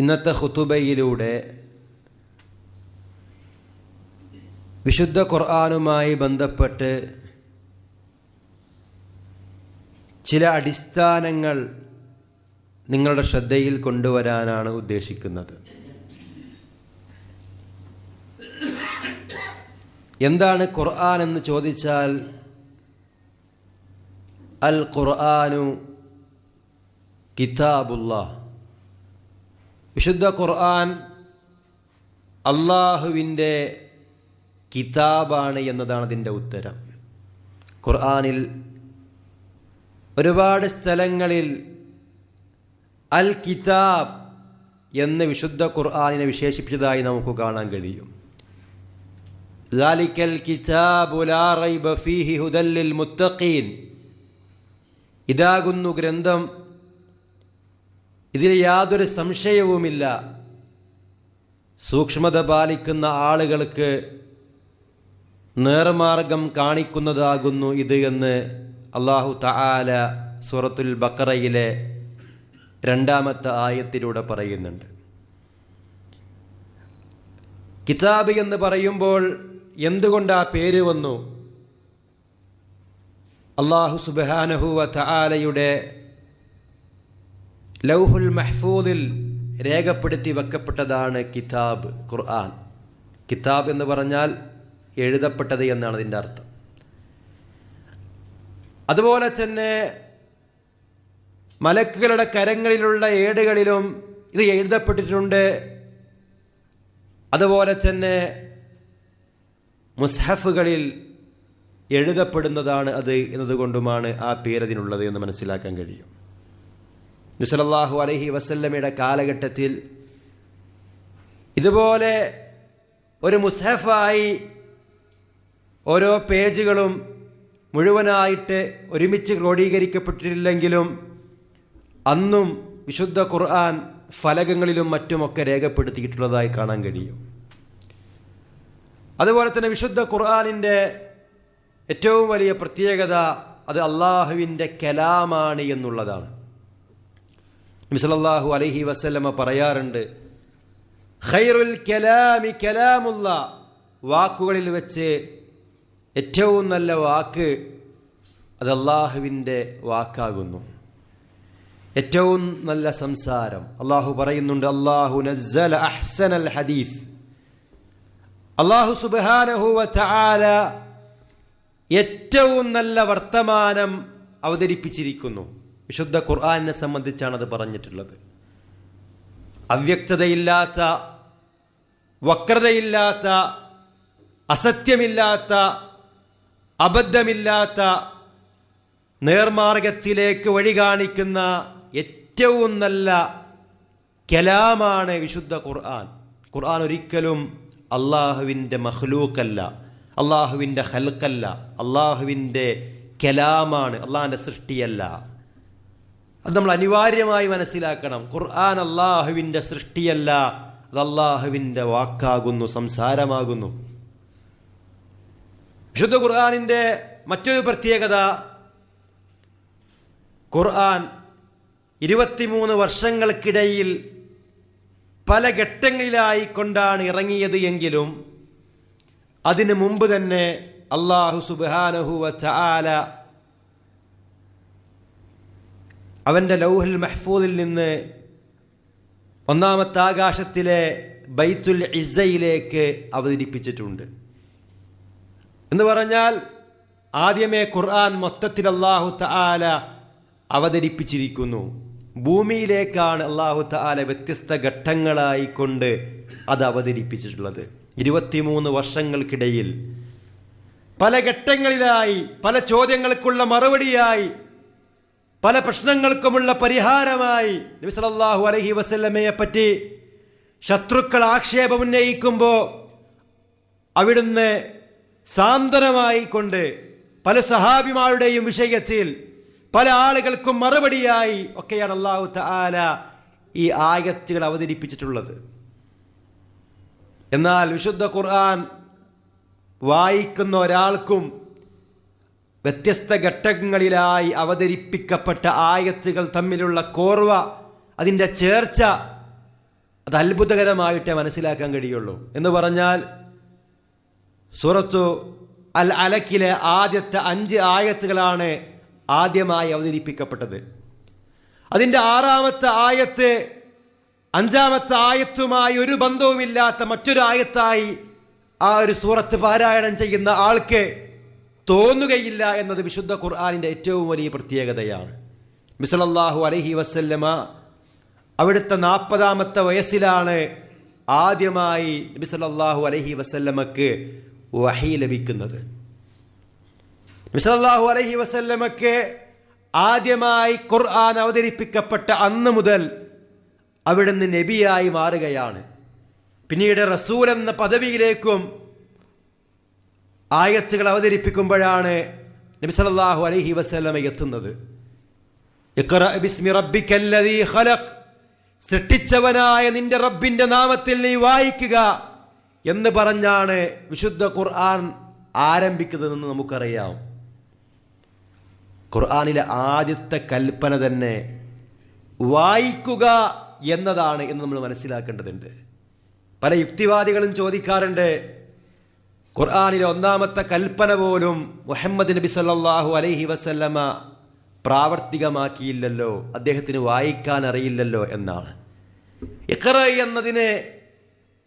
ഇന്നത്തെ ഖുതുബയിലൂടെ വിശുദ്ധ ഖുർആനുമായി ബന്ധപ്പെട്ട് ചില അടിസ്ഥാനങ്ങൾ നിങ്ങളുടെ ശ്രദ്ധയിൽ കൊണ്ടുവരാനാണ് ഉദ്ദേശിക്കുന്നത്. എന്താണ് ഖുർആൻ എന്ന് ചോദിച്ചാൽ, അൽ ഖുർആനു കിതാബുല്ലാഹ്, വിശുദ്ധ ഖുർആൻ അള്ളാഹുവിൻ്റെ കിതാബാണ് എന്നതാണ് അതിൻ്റെ ഉത്തരം. ഖുർആനിൽ ഒരുപാട് സ്ഥലങ്ങളിൽ അൽ കിതാബ് എന്ന് വിശുദ്ധ ഖുർആനിനെ വിശേഷിപ്പിച്ചതായി നമുക്ക് കാണാൻ കഴിയും. ദാലിക്കൽ കിതാബു ലാ റൈബ ഫീഹി ഹുദൽ ലിൽ മുത്തഖീൻ, ഇതാകുന്നു ഗ്രന്ഥം, ഇതിൽ യാതൊരു സംശയവുമില്ല, സൂക്ഷ്മത പാലിക്കുന്ന ആളുകൾക്ക് നേർമാർഗം കാണിക്കുന്നതാകുന്നു ഇത് എന്ന് അല്ലാഹു തആല സൂറത്തുൽ ബഖറയിലെ 2-ാമത്തെ ആയത്തിലൂടെ പറയുന്നുണ്ട്. കിതാബ് എന്ന് പറയുമ്പോൾ എന്തുകൊണ്ട് ആ പേര് വന്നു? അല്ലാഹു സുബ്ഹാനഹു വ തആലയുടെ ലൗഹുൽ മഹ്ഫൂദിൽ രേഖപ്പെടുത്തി വെക്കപ്പെട്ടതാണ് കിതാബ്, ഖുർആൻ. കിതാബ് എന്ന് പറഞ്ഞാൽ എഴുതപ്പെട്ടത് എന്നാണ് അതിൻ്റെ അർത്ഥം. അതുപോലെ തന്നെ മലക്കുകളുടെ കരങ്ങളിലുള്ള ഏടുകളിലും ഇത് എഴുതപ്പെട്ടിട്ടുണ്ട്. അതുപോലെ തന്നെ മുസ്ഹഫുകളിൽ എഴുതപ്പെടുന്നതാണ് അത് എന്നതുകൊണ്ടുമാണ് ആ പേരതിനുള്ളത് എന്ന് മനസ്സിലാക്കാൻ കഴിയും. നബി സല്ലല്ലാഹു അലൈഹി വസല്ലമയുടെ കാലഘട്ടത്തിൽ ഇതുപോലെ ഒരു മുസ്ഹഫായി ഓരോ പേജുകളും മുഴുവനായിട്ട് ഒരുമിച്ച് ക്രോഡീകരിക്കപ്പെട്ടിട്ടില്ലെങ്കിലും അന്നും വിശുദ്ധ ഖുർആൻ ഫലകങ്ങളിലും മറ്റുമൊക്കെ രേഖപ്പെടുത്തിയിട്ടുള്ളതായി കാണാൻ കഴിയും. അതുപോലെ തന്നെ വിശുദ്ധ ഖുർആനിൻ്റെ ഏറ്റവും വലിയ പ്രത്യേകത അത് അള്ളാഹുവിൻ്റെ കലാമാണ് എന്നുള്ളതാണ്. നബി സല്ലല്ലാഹു അലൈഹി വസല്ലമ പറയാറുണ്ട്, ഖൈറുൽ കലാമി കലാമുല്ലാഹ്, വാക്കുകളിൽ വെച്ച് ഏറ്റവും നല്ല വാക്ക് അത് അള്ളാഹുവിൻ്റെ വാക്കാകുന്നു. ഏറ്റവും നല്ല സംസാരം അള്ളാഹു പറയുന്നുണ്ട്, അല്ലാഹു നസ്സല അഹ്സനൽ ഹദീസ്, അല്ലാഹു സുബ്ഹാനഹു വ തആല ഏറ്റവും നല്ല വർത്തമാനം അവതരിപ്പിച്ചിരിക്കുന്നു. വിശുദ്ധ ഖുർആനിനെ സംബന്ധിച്ചാണ് അത് പറഞ്ഞിട്ടുള്ളത്. അവ്യക്തതയില്ലാത്ത, വക്രതയില്ലാത്ത, അസത്യമില്ലാത്ത, അബദ്ധമില്ലാത്ത, നേർമാർഗത്തിലേക്ക് വഴി കാണിക്കുന്ന ഏറ്റവും നല്ല കലാമാണ് വിശുദ്ധ ഖുർആൻ. ഖുർആൻ ഒരിക്കലും അള്ളാഹുവിൻ്റെ മഖ്ലൂഖല്ല, അള്ളാഹുവിൻ്റെ ഖൽഖല്ല, അള്ളാഹുവിൻ്റെ കലാമാണ്, അള്ളാഹിൻ്റെ സൃഷ്ടിയല്ല. അത് നമ്മൾ അനിവാര്യമായി മനസ്സിലാക്കണം. ഖുർആൻ അള്ളാഹുവിൻ്റെ സൃഷ്ടിയല്ല, അത് അള്ളാഹുവിൻ്റെ വാക്കാകുന്നു, സംസാരമാകുന്നു. വിശുദ്ധ ഖുർആനിൻ്റെ മറ്റൊരു പ്രത്യേകത, ഖുർആൻ 23 വർഷങ്ങൾക്കിടയിൽ പല ഘട്ടങ്ങളിലായി കൊണ്ടാണ് ഇറങ്ങിയത് എങ്കിലും അതിനു മുമ്പ് തന്നെ അല്ലാഹു സുബ്ഹാനഹു വ തആല അവൻ്റെ ലൗഹുൽ മഹ്ഫൂദിൽ നിന്ന് 1-ാമത്തെ ആകാശത്തിലെ ബൈത്തുൽ ഇസ്സയിലേക്ക് അവതരിപ്പിച്ചിട്ടുണ്ട്. എന്ന് പറഞ്ഞാൽ ആദ്യമേ ഖുർആൻ മൊത്തത്തിൽ അല്ലാഹു തആല അവതരിപ്പിച്ചിരിക്കുന്നു. ഭൂമിയിലേക്കാണ് അല്ലാഹു തആല വ്യത്യസ്ത ഘട്ടങ്ങളായി കൊണ്ട് അത് അവതരിപ്പിച്ചിട്ടുള്ളത്. 23 വർഷങ്ങൾക്കിടയിൽ പല ഘട്ടങ്ങളിലായി പല ചോദ്യങ്ങൾക്കുള്ള മറുപടിയായി, പല പ്രശ്നങ്ങൾക്കുമുള്ള പരിഹാരമായി നബി സല്ലല്ലാഹു അലൈഹി വസല്ലമയെ പറ്റി ശത്രുക്കൾ ആക്ഷേപം ഉന്നയിക്കുമ്പോൾ അവിടുന്ന് സാന്ത്വനമായി കൊണ്ട് പല സഹാബിമാരുടെയും വിഷയത്തിൽ പല ആളുകൾക്കും മറുപടിയായി ഒക്കെയാണ് അല്ലാഹു തആല ഈ ആയത്തുകൾ അവതരിപ്പിച്ചിട്ടുള്ളത്. എന്നാൽ വിശുദ്ധ ഖുർആൻ വായിക്കുന്ന ഒരാൾക്കും വ്യത്യസ്ത ഘട്ടങ്ങളിലായി അവതരിപ്പിക്കപ്പെട്ട ആയത്തുകൾ തമ്മിലുള്ള കോർവ, അതിൻ്റെ ചേർച്ച അത് അത്ഭുതകരമായിട്ടേ മനസ്സിലാക്കാൻ കഴിയുള്ളൂ. എന്ന് പറഞ്ഞാൽ സൂറത്തു അൽ അലക്കിലെ ആദ്യത്തെ 5 ആയത്തുകളാണ് ആദ്യമായി അവതരിപ്പിക്കപ്പെട്ടത്. അതിൻ്റെ 6-ാമത്തെ ആയത്ത് 5-ാമത്തെ ആയത്തുമായി ഒരു ബന്ധവുമില്ലാത്ത മറ്റൊരു ആയത്തായി ആ ഒരു സൂറത്ത് പാരായണം ചെയ്യുന്ന ആൾക്ക് തോന്നുകയില്ല എന്നത് വിശുദ്ധ ഖുർആനിൻ്റെ ഏറ്റവും വലിയ പ്രത്യേകതയാണ്. നബി സല്ലല്ലാഹു അലൈഹി വസല്ലമ അവിടുത്തെ 40-ാമത്തെ വയസ്സിലാണ് ആദ്യമായി നബി സല്ലല്ലാഹു അലൈഹി വസല്ലമക്ക് വഹി ലഭിക്കുന്നത്. നബി സല്ലല്ലാഹു അലൈഹി വസല്ലമക്ക് ആദ്യമായി ഖുർആൻ അവതരിപ്പിക്കപ്പെട്ട അന്ന് മുതൽ അവിടുന്ന് നബിയായി മാറുകയാണ്. പിന്നീട് റസൂൽ എന്ന പദവിയിലേക്കും ആയത്തുകൾ അവതരിപ്പിക്കുമ്പോഴാണ് നബി സല്ലല്ലാഹു അലൈഹി വസല്ലമ എത്തുന്നത്. ഇഖ്റ ബിസ്മി റബ്ബിക്കല്ലദീ ഖലഖ്, സൃഷ്ടിച്ചവനായ നിന്റെ റബ്ബിന്റെ നാമത്തിൽ നീ വായിക്കുക എന്ന് പറഞ്ഞാണ് വിശുദ്ധ ഖുർആൻ ആരംഭിക്കുന്നതെന്ന് നമുക്കറിയാം. ഖുർആനിലെ ആദ്യത്തെ കൽപ്പന തന്നെ വായിക്കുക എന്നതാണ് എന്ന് നമ്മൾ മനസ്സിലാക്കേണ്ടതുണ്ട്. പല യുക്തിവാദികളും ചോദിക്കാറുണ്ട്, ഖുർആനിലെ 1-ാമത്തെ കൽപ്പന പോലും മുഹമ്മദ് നബി സല്ലല്ലാഹു അലൈഹി വസല്ലമ പ്രാവർത്തികമാക്കിയില്ലല്ലോ, അദ്ദേഹത്തിന് വായിക്കാൻ അറിയില്ലല്ലോ എന്നാണ്. ഇഖ്റ എന്നതിന്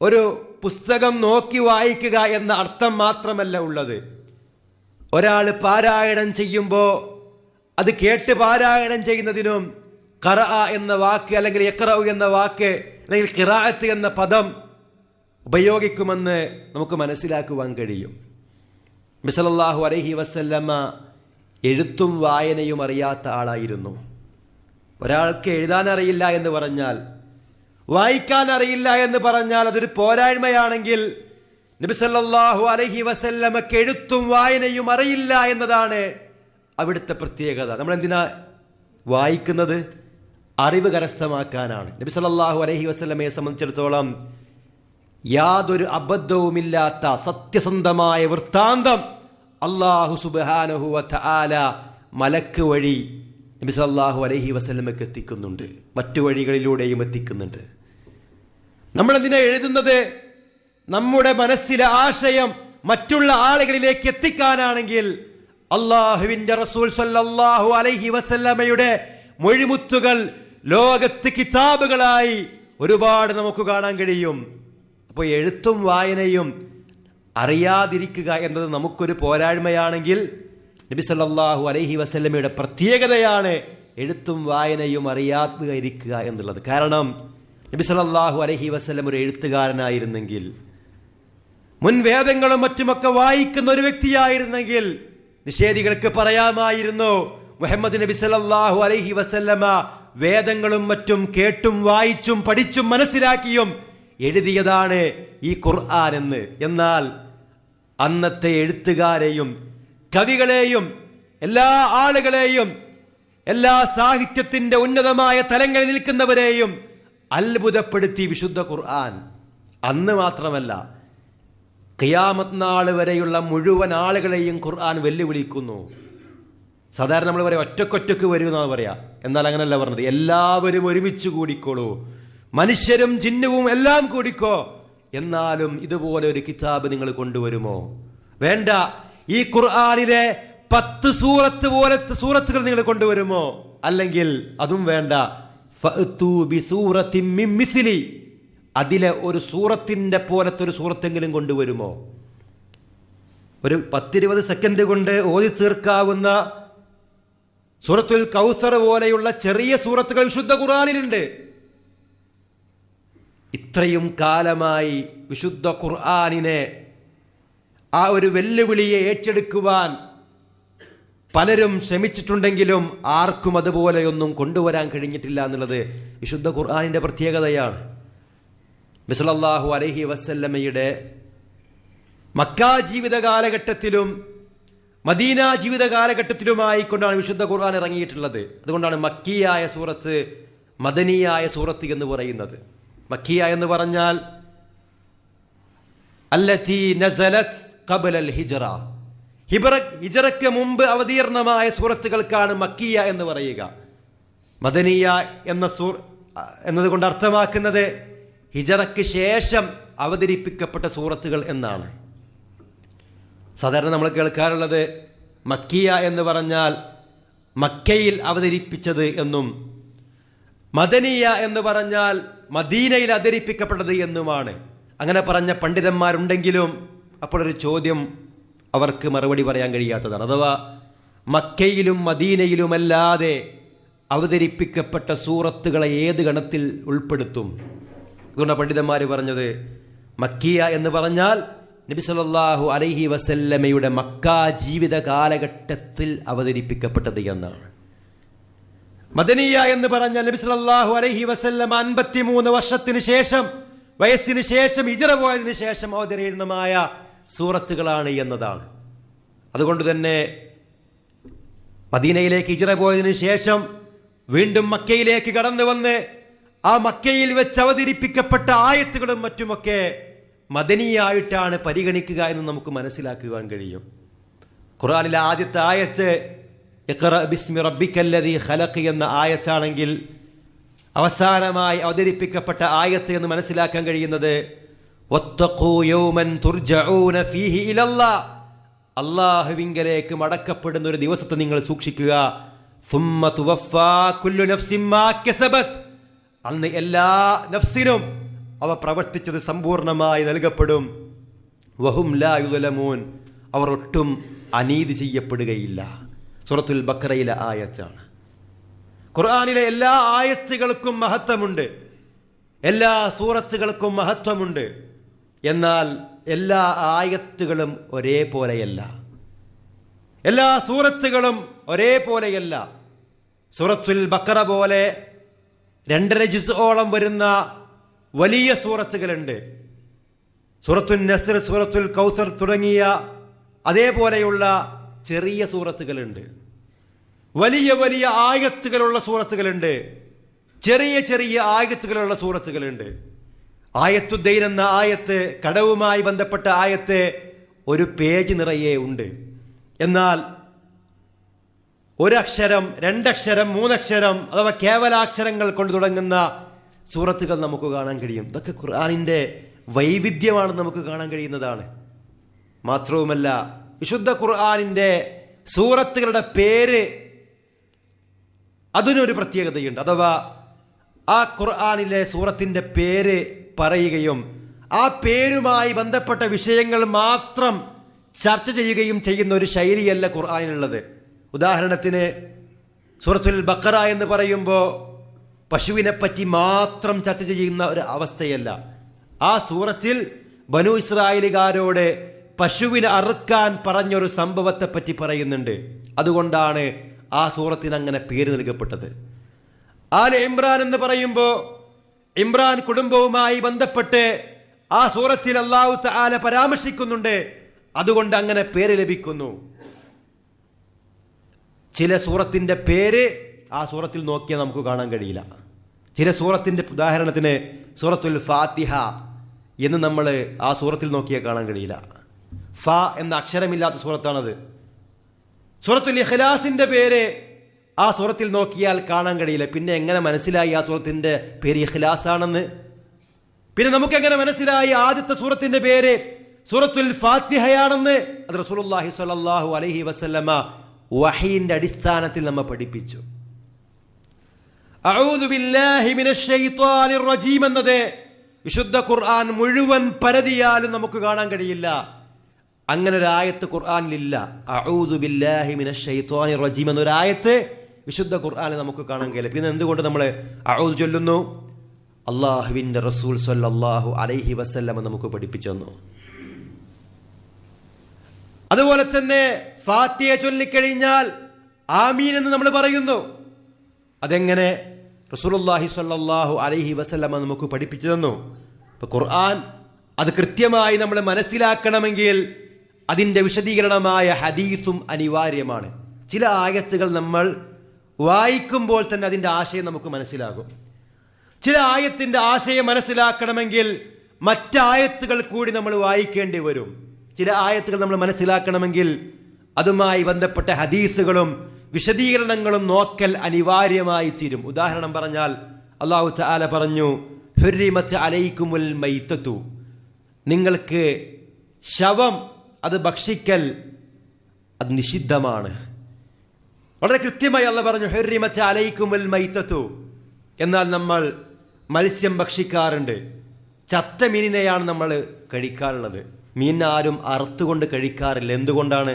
ഒരു പുസ്തകം നോക്കി വായിക്കുക എന്ന അർത്ഥം മാത്രമല്ല ഉള്ളത്. ഒരാൾ പാരായണം ചെയ്യുമ്പോൾ അത് കേട്ട് പാരായണം ചെയ്യുന്നതിനും ഖറഅ എന്ന വാക്ക് അല്ലെങ്കിൽ ഇഖ്റ എന്ന വാക്ക് അല്ലെങ്കിൽ ഖിറാഅത്ത് എന്ന പദം ഉപയോഗിക്കുമെന്ന് നമുക്ക് മനസ്സിലാക്കുവാൻ കഴിയും. നബി സല്ലല്ലാഹു അലൈഹി വസല്ലമ എഴുത്തും വായനയും അറിയാത്ത ആളായിരുന്നു. ഒരാൾക്ക് എഴുതാൻ അറിയില്ല എന്ന് പറഞ്ഞാൽ, വായിക്കാൻ അറിയില്ല എന്ന് പറഞ്ഞാൽ അതൊരു പോരായ്മയാണെങ്കിൽ നബി സല്ലല്ലാഹു അലൈഹി വസല്ലമക്ക് എഴുത്തും വായനയും അറിയില്ല എന്നതാണ് അവിടുത്തെ പ്രത്യേകത. നമ്മൾ എന്തിനാ വായിക്കുന്നത്? അറിവ് കരസ്ഥമാക്കാനാണ്. നബി സല്ലല്ലാഹു അലൈഹി വസല്ലമയെ സംബന്ധിച്ചിടത്തോളം യാതൊരു അബദ്ധവുമില്ലാത്ത സത്യസന്ധമായ വൃത്താന്തം അല്ലാഹു സുബ്ഹാനഹു വ തആല മലക്ക് വഴി നബി സല്ലല്ലാഹു അലൈഹി വസല്ലമക്ക് എത്തിക്കുന്നുണ്ട്, മറ്റു വഴികളിലൂടെയും എത്തിക്കുന്നുണ്ട്. നമ്മൾ എന്തിനാ എഴുതുന്നത്? നമ്മുടെ മനസ്സിലെ ആശയം മറ്റുള്ള ആളുകളിലേക്ക് എത്തിക്കാനാണെങ്കിൽ അല്ലാഹുവിന്റെ റസൂൽ സല്ലല്ലാഹു അലൈഹി വസല്ലമയുടെ മൊഴിമുത്തുകൾ ലോകത്ത് കിതാബുകളായി ഒരുപാട് നമുക്ക് കാണാൻ കഴിയും. അപ്പോൾ എഴുത്തും വായനയും അറിയാതിരിക്കുക എന്നത് നമുക്കൊരു പോരായ്മയാണെങ്കിൽ നബി സല്ലല്ലാഹു അലൈഹി വസല്ലമയുടെ പ്രത്യേകതയാണ് എഴുത്തും വായനയും അറിയാതെ ഇരിക്കുക എന്നുള്ളത്. കാരണം നബി സല്ലല്ലാഹു അലൈഹി വസല്ലം ഒരു എഴുത്തുകാരനായിരുന്നെങ്കിൽ, മുൻ വേദങ്ങളും മറ്റുമൊക്കെ വായിക്കുന്ന ഒരു വ്യക്തിയായിരുന്നെങ്കിൽ നിഷേധികൾക്ക് പറയാമായിരുന്നു, മുഹമ്മദ് നബി സല്ലല്ലാഹു അലൈഹി വസല്ലമ വേദങ്ങളും മറ്റും കേട്ടും വായിച്ചും പഠിച്ചും മനസ്സിലാക്കിയും എഴുതിയതാണ് ഈ ഖുർആൻ എന്ന്. എന്നാൽ അന്നത്തെ എഴുത്തുകാരെയും കവികളെയും എല്ലാ ആളുകളെയും എല്ലാ സാഹിത്യത്തിന്റെ ഉന്നതമായ തലങ്ങളിൽ നിൽക്കുന്നവരെയും അത്ഭുതപ്പെടുത്തി വിശുദ്ധ ഖുർആൻ. അന്ന് മാത്രമല്ല, ഖിയാമത്ത് നാൾ വരെയുള്ള മുഴുവൻ ആളുകളെയും ഖുർആൻ വെല്ലുവിളിക്കുന്നു. സാധാരണ നമ്മൾ പറയാം ഒറ്റക്കൊറ്റക്ക് വരൂ എന്നാണ് പറയാ. എന്നാൽ അങ്ങനല്ല പറഞ്ഞത്. എല്ലാവരും ഒരുമിച്ച് കൂടിക്കോളൂ, മനുഷ്യരും ജിന്നുവും എല്ലാം കൂടിക്കോ. എന്നാലും ഇതുപോലെ ഒരു കിതാബ് നിങ്ങൾ കൊണ്ടുവരുമോ? വേണ്ട. ഈ ഖുർആനിലെ 10 സൂറത്ത് പോലത്തെ സൂറത്തുകൾ നിങ്ങൾ കൊണ്ടുവരുമോ? അല്ലെങ്കിൽ അതും വേണ്ട. ഫഅ്തു ബിസൂറത്തിൻ മിൻ മിസ്ലി, അതിലെ ഒരു സൂറത്തിന്റെ പോലത്തെ ഒരു സൂറത്തെങ്കിലും കൊണ്ടുവരുമോ? ഒരു 10-20 സെക്കൻഡ് കൊണ്ട് ഓതി തീർക്കാവുന്ന സൂറത്തുൽ കൗസർ പോലെയുള്ള ചെറിയ സൂറത്തുകൾ വിശുദ്ധ ഖുർആനിലുണ്ട്. ഇത്രയും കാലമായി വിശുദ്ധ ഖുർആനിനെ ആ ഒരു വെല്ലുവിളിയെ ഏറ്റെടുക്കുവാൻ പലരും ശ്രമിച്ചിട്ടുണ്ടെങ്കിലും ആർക്കും അതുപോലെയൊന്നും കൊണ്ടുവരാൻ കഴിഞ്ഞിട്ടില്ല എന്നുള്ളത് വിശുദ്ധ ഖുർആനിന്റെ പ്രത്യേകതയാണ്. നബി സല്ലല്ലാഹു അലൈഹി വസല്ലമയുടെ മക്ക ജീവിത കാലഘട്ടത്തിലും മദീന ജീവിത കാലഘട്ടത്തിലുമായി കൊണ്ടാണ് വിശുദ്ധ ഖുർആൻ ഇറങ്ങിയിട്ടുള്ളത്. അതുകൊണ്ടാണ് മക്കിയായ സൂറത്ത് മദനിയായ സൂറത്ത് എന്ന് പറയുന്നത്. മക്കിയ എന്ന് പറഞ്ഞാൽ അല്ലതി നസലത് ഖബലൽ ഹിജ്റ, ഹിജ്റയ്ക്ക് മുമ്പ് അവതീർണമായ സൂറത്തുകൾക്കാണ് മക്കിയ എന്ന് പറയുക. മദനിയ എന്നതുകൊണ്ട് അർത്ഥമാക്കുന്നത് ഹിജറയ്ക്ക് ശേഷം അവതരിപ്പിക്കപ്പെട്ട സൂറത്തുകൾ എന്നാണ്. സാധാരണ നമ്മൾ കേൾക്കാറുള്ളത് മക്കിയ എന്ന് പറഞ്ഞാൽ മക്കയിൽ അവതരിപ്പിച്ചത് എന്നും മദനിയ എന്ന് പറഞ്ഞാൽ മദീനയിൽ അവതരിപ്പിക്കപ്പെട്ടത് എന്നുമാണ്. അങ്ങനെ പറഞ്ഞ പണ്ഡിതന്മാരുണ്ടെങ്കിലും അപ്പോൾ ഒരു ചോദ്യം അവർക്ക് മറുപടി പറയാൻ കഴിയാത്തതാണ്. അഥവാ മക്കയിലും മദീനയിലുമല്ലാതെ അവതരിപ്പിക്കപ്പെട്ട സൂറത്തുകളെ ഏത് ഗണത്തിൽ ഉൾപ്പെടുത്തും? അതുകൊണ്ടാണ് പണ്ഡിതന്മാർ പറഞ്ഞത് മക്കിയ എന്ന് പറഞ്ഞാൽ നബി സല്ലല്ലാഹു അലൈഹി വസല്ലമയുടെ മക്ക ജീവിത കാലഘട്ടത്തിൽ അവതരിപ്പിക്കപ്പെട്ടത് എന്നാണ്. മദനിയ എന്ന് പറഞ്ഞാൽ നബി സല്ലല്ലാഹു അലൈഹി വസല്ലം 53 വർഷത്തിന് ശേഷം, വയസ്സിന് ശേഷം, ഹിജ്റ പോയതിനു ശേഷം അവതരണമായ സൂറത്തുകളാണ് എന്നതാണ്. അതുകൊണ്ട് തന്നെ മദീനയിലേക്ക് ഹിജ്റ പോയതിനു ശേഷം വീണ്ടും മക്കയിലേക്ക് കടന്നു വന്ന് ആ മക്കയിൽ വെച്ച് അവതരിപ്പിക്കപ്പെട്ട ആയത്തുകളും മറ്റുമൊക്കെ മദനിയായിട്ടാണ് പരിഗണിക്കുക എന്ന് നമുക്ക് മനസ്സിലാക്കുവാൻ കഴിയും. ഖുർആനിലെ ആദ്യത്തെ ആയത്ത് ഇഖ്റ ബിസ്മി റബ്ബിക്കല്ലദീ ഖലഖ് എന്ന ആയത്താണെങ്കിൽ അവസാനമായി അവതരിപ്പിക്കപ്പെട്ട ആയത്ത് എന്ന് മനസ്സിലാക്കാൻ കഴിയുന്നത് വത്തഖൂ യൗമൻ തുർജഊന ഫീഹി ഇലല്ലാഹ്, അല്ലാഹുവിങ്കലേക്ക് മടക്കപ്പെടുന്ന ഒരു ദിവസത്തെ നിങ്ങൾ സൂക്ഷിക്കുക. സുമ്മ തുവഫാ കുല്ലു നഫ്സിൻ മാ കസബത്, അന്ന് എല്ലാ നഫ്സിനും അവ പ്രവർത്തിച്ചത് സമ്പൂർണമായി നൽകപ്പെടും. വഹും ലാ യുദ്ലമൂൻ, അവർ ഒട്ടും അനീതി ചെയ്യപ്പെടുകയില്ല. സൂറത്തുൽ ബഖറയിലെ ആയത്താണ്. ഖുർആനിലെ എല്ലാ ആയത്തുകൾക്കും മഹത്വമുണ്ട്, എല്ലാ സൂറത്തുകൾക്കും മഹത്വമുണ്ട്. എന്നാൽ എല്ലാ ആയത്തുകളും ഒരേപോലെയല്ല, എല്ലാ സൂറത്തുകളും ഒരേപോലെയല്ല. സൂറത്തുൽ ബഖറ പോലെ 2.5 ജുസ്ഓളം വരുന്ന വലിയ സൂറത്തുകളുണ്ട്. സൂറത്തുൽ നസ്ർ, സൂറത്തുൽ കൗസർ തുടങ്ങിയ അതേപോലെയുള്ള ചെറിയ സൂറത്തുകളുണ്ട്. വലിയ വലിയ ആയത്തുകളുള്ള സൂറത്തുകളുണ്ട്, ചെറിയ ചെറിയ ആയത്തുകളുള്ള സൂറത്തുകളുണ്ട്. ആയത്തുദ്ദൈൻ എന്ന ആയത്ത്, കടവുമായി ബന്ധപ്പെട്ട ആയത്ത്, ഒരു പേജ് നിറയെ ഉണ്ട്. എന്നാൽ ഒരക്ഷരം, 2 അക്ഷരം, 3 അക്ഷരം അഥവാ കേവലാക്ഷരങ്ങൾ കൊണ്ട് തുടങ്ങുന്ന സൂറത്തുകൾ നമുക്ക് കാണാൻ കഴിയും. ഇതൊക്കെ ഖുർആനിന്റെ വൈവിധ്യമാണെന്ന് നമുക്ക് കാണാൻ കഴിയുന്നതാണ്. മാത്രവുമല്ല വിശുദ്ധ ഖുർആനിന്റെ സൂറത്തുകളുടെ പേര് അതിനൊരു പ്രത്യേകതയുണ്ട്. അഥവാ ആ ഖുർആനിലെ സൂറത്തിന്റെ പേര് പറയുകയും ആ പേരുമായി ബന്ധപ്പെട്ട വിഷയങ്ങൾ മാത്രം ചർച്ച ചെയ്യുകയും ചെയ്യുന്ന ഒരു ശൈലിയല്ല ഖുർആനിലുള്ളത്. ഉദാഹരണത്തിന് സൂറത്തുൽ ബഖറ എന്ന് പറയുമ്പോൾ പശുവിനെ പറ്റി മാത്രം ചർച്ച ചെയ്യുന്ന ഒരു അവസ്ഥയല്ല. ആ സൂറത്തിൽ ബനു ഇസ്രായേലുകാരോട് പശുവിനെ അറുക്കാൻ പറഞ്ഞൊരു സംഭവത്തെ പറ്റി പറയുന്നുണ്ട്. അതുകൊണ്ടാണ് ആ സൂറത്തിന് അങ്ങനെ പേര് നൽകപ്പെട്ടത്. ആൽ ഇമ്രാൻ എന്ന് പറയുമ്പോൾ ഇമ്രാൻ കുടുംബവുമായി ബന്ധപ്പെട്ട് ആ സൂറത്തിൽ അല്ലാഹു തആല പരാമർശിക്കുന്നുണ്ട്. അതുകൊണ്ട് അങ്ങനെ പേര് ലഭിക്കുന്നു. ചില സൂറത്തിന്റെ പേര് ആ സൂറത്തിൽ നോക്കിയാൽ നമുക്ക് കാണാൻ കഴിയില്ല. ചില സൂറത്തിന്റെ ഉദാഹരണത്തിന് സൂറത്തുൽ ഫാത്തിഹ എന്ന് നമ്മൾ ആ സൂറത്തിൽ നോക്കിയാൽ കാണാൻ കഴിയില്ല. ഫ എന്ന അക്ഷരമില്ലാത്ത സൂറത്താണത്. സൂറത്തുൽ ഇഖ്ലാസിന്റെ പേര് ആ സൂറത്തിൽ നോക്കിയാൽ കാണാൻ കഴിയില്ല. പിന്നെ എങ്ങനെ മനസ്സിലായി ആ സൂറത്തിന്റെ പേര് ഇഖ്ലാസ് ആണെന്ന്? പിന്നെ നമുക്ക് എങ്ങനെ മനസ്സിലായി ആദ്യത്തെ സൂറത്തിന്റെ പേര് സൂറത്തുൽ ഫാത്തിഹയാണെന്ന്? അത് റസൂലുള്ളാഹി സ്വല്ലല്ലാഹു അലൈഹി വസല്ലമ വഹീന്റെ അടിസ്ഥാനത്തിൽ നമ്മെ പഠിപ്പിച്ചു. അഊദു ബില്ലാഹി മിനശ് ശൈത്വാനിർ റജീം എന്നത് വിശുദ്ധ ഖുർആൻ മുഴുവൻ പരതിയാലും നമുക്ക് കാണാൻ കഴിയില്ല. അങ്ങനെ ഒരു ആയത്ത് ഖുർആനിലില്ല. അഊദു ബില്ലാഹി മിനശ് ശൈത്വാനിർ റജീം എന്നൊരു ആയത്ത് വിശുദ്ധ ഖുർആനിൽ നമുക്ക് കാണാൻ കഴിയില്ല. പിന്നെ എന്തുകൊണ്ട് നമ്മൾ അഊദു ചൊല്ലുന്നു? അല്ലാഹുവിന്റെ റസൂൽ സ്വല്ലല്ലാഹു അലൈഹി വസല്ലം നമുക്ക് പഠിപ്പിച്ചു തന്നു. അതുപോലെ തന്നെ ഫാത്തിഹ ചൊല്ലിക്കഴിഞ്ഞാൽ ആമീൻ എന്ന് നമ്മൾ പറയുന്നു. അതെങ്ങനെ? റസൂലുള്ളാഹി സ്വല്ലല്ലാഹു അലൈഹി വസല്ലം നമുക്ക് പഠിപ്പിച്ചു തന്നു. ഇപ്പൊ ഖുർആൻ അത് കൃത്യമായി നമ്മൾ മനസ്സിലാക്കണമെങ്കിൽ അതിന്റെ വിശദീകരണമായ ഹദീസും അനിവാര്യമാണ്. ചില ആയത്തുകൾ നമ്മൾ വായിക്കുമ്പോൾ തന്നെ അതിന്റെ ആശയം നമുക്ക് മനസ്സിലാകും. ചില ആയത്തിന്റെ ആശയം മനസ്സിലാക്കണമെങ്കിൽ മറ്റായത്തുകൾ കൂടി നമ്മൾ വായിക്കേണ്ടി വരും. ചില ആയത്തുകൾ നമ്മൾ മനസ്സിലാക്കണമെങ്കിൽ അതുമായി ബന്ധപ്പെട്ട ഹദീസുകളും വിശദീകരണങ്ങളും നോക്കൽ അനിവാര്യമായി തീരും. ഉദാഹരണം പറഞ്ഞാൽ അല്ലാഹു തആല പറഞ്ഞു, ഹുർരിമത്ത് അലൈക്കുമുൽ മൈത്തതു, നിങ്ങൾക്ക് ശവം അത് ഭക്ഷിക്കൽ അത് നിഷിദ്ധമാണ്. വളരെ കൃത്യമായി അല്ലാഹു പറഞ്ഞു ഹുർരിമത്ത് അലൈക്കുമുൽ മൈത്തതു. എന്നാൽ നമ്മൾ മത്സ്യം ഭക്ഷിക്കാറുണ്ട്. ചത്ത മീനിനെയാണ് നമ്മൾ കഴിക്കാറുള്ളത്. മീൻ ആരും അറുത്തുകൊണ്ട് കഴിക്കാറില്ല. എന്തുകൊണ്ടാണ്?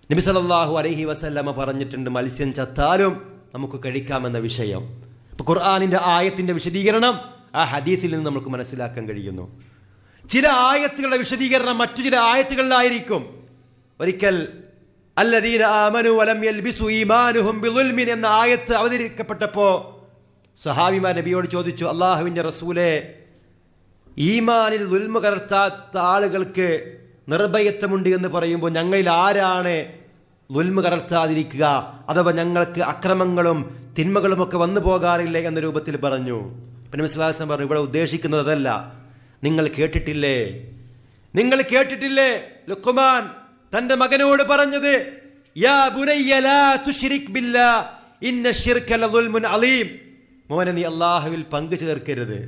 നബി സല്ലല്ലാഹു അലൈഹി വസല്ലമ പറഞ്ഞിട്ടുണ്ട് മത്സ്യം ചത്താലും നമുക്ക് കഴിക്കാമെന്ന വിഷയം. ഇപ്പൊ ഖുർആനിന്റെ ആയത്തിന്റെ വിശദീകരണം ആ ഹദീസിൽ നിന്ന് നമുക്ക് മനസ്സിലാക്കാൻ കഴിയുന്നു. ചില ആയത്തുകളുടെ വിശദീകരണം മറ്റു ചില ആയത്തുകളിലായിരിക്കും. ഒരിക്കൽ അല്ലദീന ആമനു വലം യൽബിസു ഈമാനുഹും ബിളുൽമിൻ എന്ന ആയത്ത് അവതരിക്കപ്പെട്ടപ്പോൾ സഹാബിമാർ നബിയോട് ചോദിച്ചു, അല്ലാഹുവിന്റെ റസൂലേ, ഈമാനിൽ ദുൽമ കലർത്താത്ത ആളുകൾക്ക് നിർഭയത്വമുണ്ട് എന്ന് പറയുമ്പോൾ ഞങ്ങളിൽ ആരാണ് ദുൽമ കലർത്താതിരിക്കുക, അഥവാ ഞങ്ങൾക്ക് അക്രമങ്ങളും തിന്മകളുമൊക്കെ വന്നു പോകാറില്ലേ എന്ന രൂപത്തിൽ പറഞ്ഞു. നബി സല്ലല്ലാഹു അലൈഹി വസല്ലം പറഞ്ഞു, ഇവിടെ ഉദ്ദേശിക്കുന്നത് അതല്ല. നിങ്ങൾ കേട്ടിട്ടില്ലേ ലുഖ്മാൻ തന്റെ മകനോട് പറഞ്ഞത്, യാ ബുനയ്യ ലാ തുശ്രിക് ബില്ലാഹ് ഇന്ന ശിർക ലദുൽമുൻ അലീം, മോനെ നീ അല്ലാഹുവിൽ പങ്കു ചേർക്കരുത്.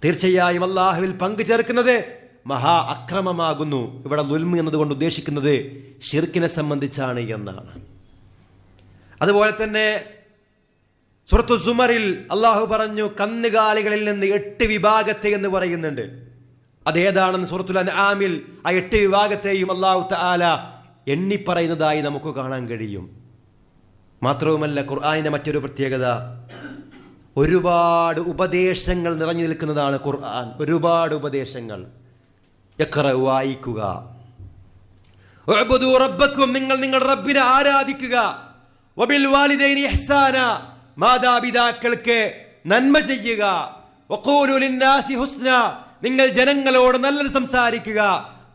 തീർച്ചയായും അല്ലാഹുവിൽ പങ്കു ചേർക്കുന്നത് മഹാ അക്രമമാകുന്നു. ഇവിടെ ദുൽമ് എന്നതുകൊണ്ട് ഉദ്ദേശിക്കുന്നത് ഷിർക്കിനെ സംബന്ധിച്ചാണ് എന്നാണ്. അതുപോലെ തന്നെ സൂറത്തു സുമറിൽ അല്ലാഹു പറഞ്ഞു കന്നുകാലികളിൽ നിന്ന് 8 വിഭാഗത്തെ എന്ന് പറയുന്നുണ്ട്. അതേതാണെന്ന് സൂറത്തുൽ അൻആമിൽ ആ 8 വിഭാഗത്തെയും അല്ലാഹു തആല എണ്ണി പറയുന്നതായി നമുക്ക് കാണാൻ കഴിയും. മാത്രവുമല്ല ഖുർആനിന്റെ മറ്റൊരു പ്രത്യേകത, ഒരുപാട് ഉപദേശങ്ങൾ നിറഞ്ഞു നിൽക്കുന്നതാണ് ഖുർആൻ. ഒരുപാട് ഉപദേശങ്ങൾ. വായിക്കുക, ഉഅ്ബുദൂ റബ്ബക്കും, നിങ്ങൾ നിങ്ങളുടെ റബ്ബിനെ ആരാധിക്കുക, വബിൽ വാലിദൈനി ഇഹ്സാന, മാതാപിതാക്കൾക്ക് നന്മ ചെയ്യുക, വഖൂലു ലിന്നാസി ഹുസ്ന, നിങ്ങൾ ജനങ്ങളോട് നല്ലത് സംസാരിക്കുക,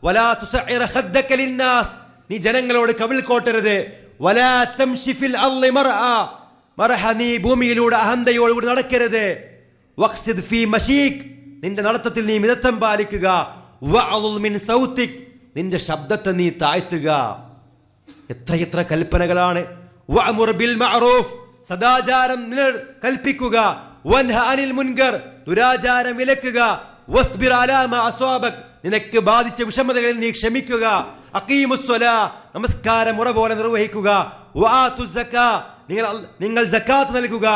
വലാ തുസഇറ ഖദ്ദക ലിന്നാസ്, നീ ജനങ്ങളോട് കവിൾ കോട്ടരുത്, വലാ തംശി ഫിൽ അർളി മർഹ, നീ ഭൂമിയിലൂടെ അഹന്തയോടുകൂടി നടക്കരുത്, വഖ്സിദ് ഫീ മശീക്, നിന്റെ നടത്തത്തിൽ നീ മിതത്വം പാലിക്കുക, വഅളുൽ മിൻ സൗതിക്, നിന്റെ ശബ്ദത്തെ നീ താഴ്ത്തുക. എത്രയെത്ര കൽപ്പനകളാണ്. വഅമുർ ബിൽ മഅറൂഫ്, സദാചാരം കൽപ്പിക്കുക, വൻഹ അനിൽ മുൻകർ, ദുരാചാരം വിലക്കുക, വസ്ബിർ അലാ മാ അസ്വാബക്, നിനക്ക് ബാധിച്ച വിഷമതകളിൽ നീ ക്ഷമിക്കുക, അഖീമുസ്സലാ, നമസ്കാരം മുറ പോലെ നിർവഹിക്കുക, വആതു സക്കാ, നിങ്ങൾ സക്കാത്ത് നൽകുക,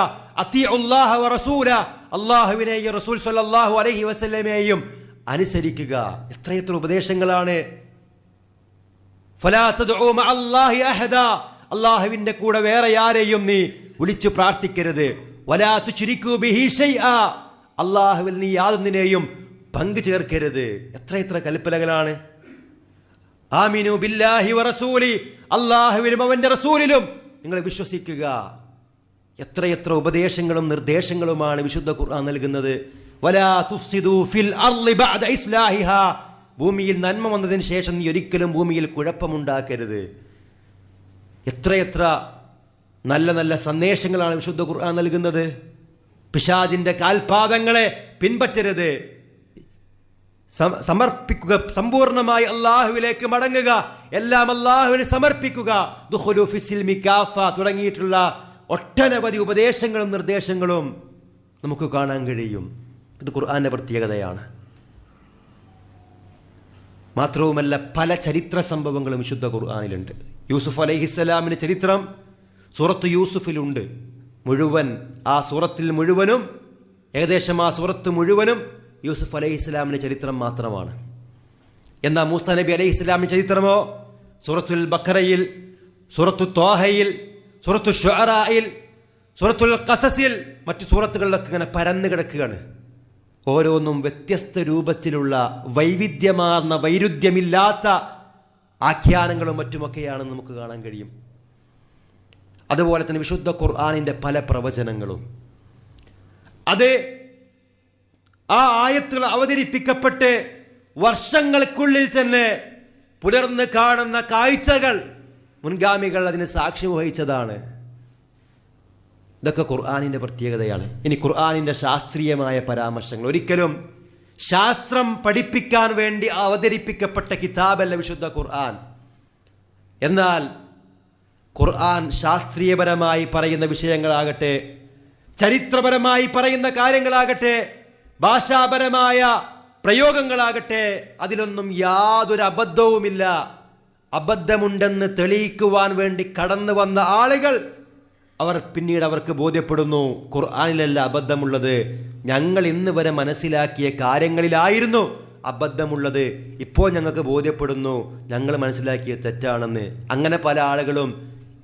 അത്തിഉല്ലാഹ വ റസൂല, അല്ലാഹുവിനെയും റസൂൽ സ്വല്ലല്ലാഹു അലൈഹി വസല്ലമയെയും അനുസരിക്കുക. എത്രയെത്ര ഉപദേശങ്ങളാണ്. ഫലാ തദ്ഉ മഅല്ലാഹി അഹദാ, അല്ലാഹുവിന്റെ കൂടെ വേറെ ആരെയും നീ വിളിച്ചു പ്രാർത്ഥിക്കരുത്, വലാ തുശ്രികൂ ബിഹി ഷൈആ, അല്ലാഹുവിൽ നീ യാതൊന്നിനെയും പങ്കു ചേർക്കരുത്. എത്രയെത്ര കൽപ്പനകളാണ്. ആമിനു ബില്ലാഹി വ റസൂലി, അല്ലാഹുവിലും അവന്റെ റസൂലിലും നിങ്ങൾ വിശ്വസിക്കുക. എത്രയെത്ര ഉപദേശങ്ങളും നിർദ്ദേശങ്ങളുമാണ് വിശുദ്ധ ഖുർആൻ നൽകുന്നത്. വലാ തുഫ്സിദൂ ഫിൽ അർളി ബഅദ ഇസ്ലാഹിഹാ, ഭൂമിയിൽ നന്മ വന്നതിന് ശേഷം നീ ഒരിക്കലും ഭൂമിയിൽ കുഴപ്പമുണ്ടാക്കരുത്. എത്രയെത്ര നല്ല നല്ല സന്ദേശങ്ങളാണ് വിശുദ്ധ ഖുർആൻ നൽകുന്നത്. പിശാചിന്റെ കാൽപാദങ്ങളെ പിൻപറ്റരുത്, സമർപ്പിക്കുക, സമ്പൂർണമായി അല്ലാഹുവിലേക്ക് മടങ്ങുക, എല്ലാം അല്ലാഹുവിന് സമർപ്പിക്കുക, ദുഖുലു ഫിസ്സിൽമി കാഫ തുടങ്ങിയിട്ടുള്ള ഒട്ടനവധി ഉപദേശങ്ങളും നിർദ്ദേശങ്ങളും നമുക്ക് കാണാൻ കഴിയും. ഇത് ഖുർആന്റെ പ്രത്യേകതയാണ്. മാത്രവുമല്ല പല ചരിത്ര സംഭവങ്ങളും വിശുദ്ധ ഖുർആനിലുണ്ട്. യൂസുഫ് അലൈഹിസ്സലാമിന്റെ ചരിത്രം സൂറത്ത് യൂസുഫിലുണ്ട്. മുഴുവൻ ആ സൂറത്തിൽ മുഴുവനും, ഏകദേശം ആ സൂറത്ത് മുഴുവനും യൂസുഫ് അലൈഹിസ്സലാമിന്റെ ചരിത്രം മാത്രമാണ്. എന്നാൽ മൂസ നബി അലൈഹിസ്സലാമിന്റെ ചരിത്രമോ സൂറത്തുൽ ബഖറയിൽ, സൂറത്തു ത്വാഹയിൽ, സൂറത്തു ശുഅറായിൽ, സൂറത്തുൽ ഖസസിൽ, മറ്റു സൂറത്തുകളിലൊക്കെ ഇങ്ങനെ പരന്നു കിടക്കുകയാണ്. ഓരോന്നും വ്യത്യസ്ത രൂപത്തിലുള്ള വൈവിധ്യമാർന്ന വൈരുദ്ധ്യമില്ലാത്ത ആഖ്യാനങ്ങളും മറ്റുമൊക്കെയാണെന്ന് നമുക്ക് കാണാൻ കഴിയും. അതുപോലെ തന്നെ വിശുദ്ധ ഖുർആനിന്റെ പല പ്രവചനങ്ങളും അത് ആ ആയത്തുകൾ അവതരിപ്പിക്കപ്പെട്ട് വർഷങ്ങൾക്കുള്ളിൽ തന്നെ പുലർന്ന് കാണുന്ന കാഴ്ചകൾ മുൻഗാമികൾ അതിന് സാക്ഷ്യം വഹിച്ചതാണ്. ഇതൊക്കെ ഖുർആനിന്റെ പ്രത്യേകതയാണ്. ഇനി ഖുർആനിന്റെ ശാസ്ത്രീയമായ പരാമർശങ്ങൾ, ഒരിക്കലും ശാസ്ത്രം പഠിപ്പിക്കാൻ വേണ്ടി അവതരിപ്പിക്കപ്പെട്ട കിതാബല്ല വിശുദ്ധ ഖുർആൻ. എന്നാൽ ഖുർആൻ ശാസ്ത്രീയപരമായി പറയുന്ന വിഷയങ്ങളാകട്ടെ ചരിത്രപരമായി പറയുന്ന കാര്യങ്ങളാകട്ടെ, ഭാഷാപരമായ പ്രയോഗങ്ങളാകട്ടെ, അതിലൊന്നും യാതൊരു അബദ്ധവുമില്ല. അബദ്ധമുണ്ടെന്ന് തെളിയിക്കുവാൻ വേണ്ടി കടന്നു വന്ന ആളുകൾ അവർ പിന്നീട് അവർക്ക് ബോധ്യപ്പെടുന്നു, ഖുർആനിലല്ല അബദ്ധമുള്ളത്, ഞങ്ങൾ ഇന്ന് വരെ മനസ്സിലാക്കിയ കാര്യങ്ങളിലായിരുന്നു അബദ്ധമുള്ളത്, ഇപ്പോൾ ഞങ്ങൾക്ക് ബോധ്യപ്പെടുന്നു ഞങ്ങൾ മനസ്സിലാക്കിയ തെറ്റാണെന്ന്. അങ്ങനെ പല ആളുകളും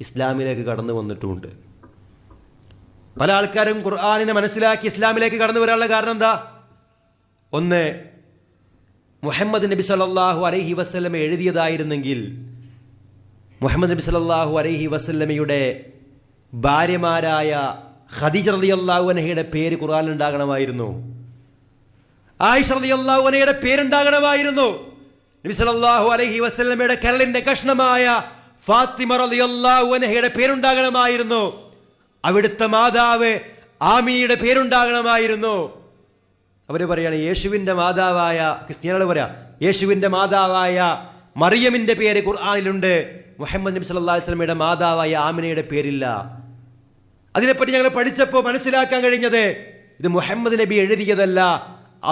ഇസ്ലാമിലേക്ക് കടന്നു വന്നിട്ടുമുണ്ട്. പല ആൾക്കാരും ഖുർആനിനെ മനസ്സിലാക്കി ഇസ്ലാമിലേക്ക് കടന്നു വരാനുള്ള കാരണം എന്താ? ഒന്ന്, മുഹമ്മദ് നബി സല്ലല്ലാഹു അലൈഹി വസല്ലമ എഴുതിയതായിരുന്നെങ്കിൽ മുഹമ്മദ് നബി സല്ലല്ലാഹു അലൈഹി വസല്ലമയുടെ ഭാര്യമാരായ ഖദീജ റളിയല്ലാഹു അൻഹയുടെ പേര് ഖുർആനിൽ ഉണ്ടാകണമായിരുന്നു. ആയിഷ റളിയല്ലാഹു അൻഹയുടെ പേരുണ്ടാകണമായിരുന്നു. നബി സല്ലല്ലാഹു അലൈഹി വസല്ലമയുടെ കരളിന്റെ കഷ്ണമായ ഫാത്തിമ റളിയല്ലാഹു അൻഹയുടെ പേരുണ്ടാകണമായിരുന്നു. അവിടുത്തെ മാതാവ് ആമിനയുടെ പേരുണ്ടാകണമായിരുന്നു. അവര് പറയാണ് യേശുവിന്റെ മാതാവായ, ക്രിസ്ത്യാനികൾ പറയാ യേശുവിന്റെ മാതാവായ മറിയമിന്റെ പേര് ഖുർആനിലുണ്ട്, മുഹമ്മദ് നബി സല്ലല്ലാഹു അലൈഹി വസല്ലമയുടെ മാതാവായ ആമിനയുടെ പേരില്ല. അതിനെപ്പറ്റി ഞങ്ങൾ പഠിച്ചപ്പോൾ മനസ്സിലാക്കാൻ കഴിഞ്ഞത് ഇത് മുഹമ്മദ് നബി എഴുതിയതല്ല,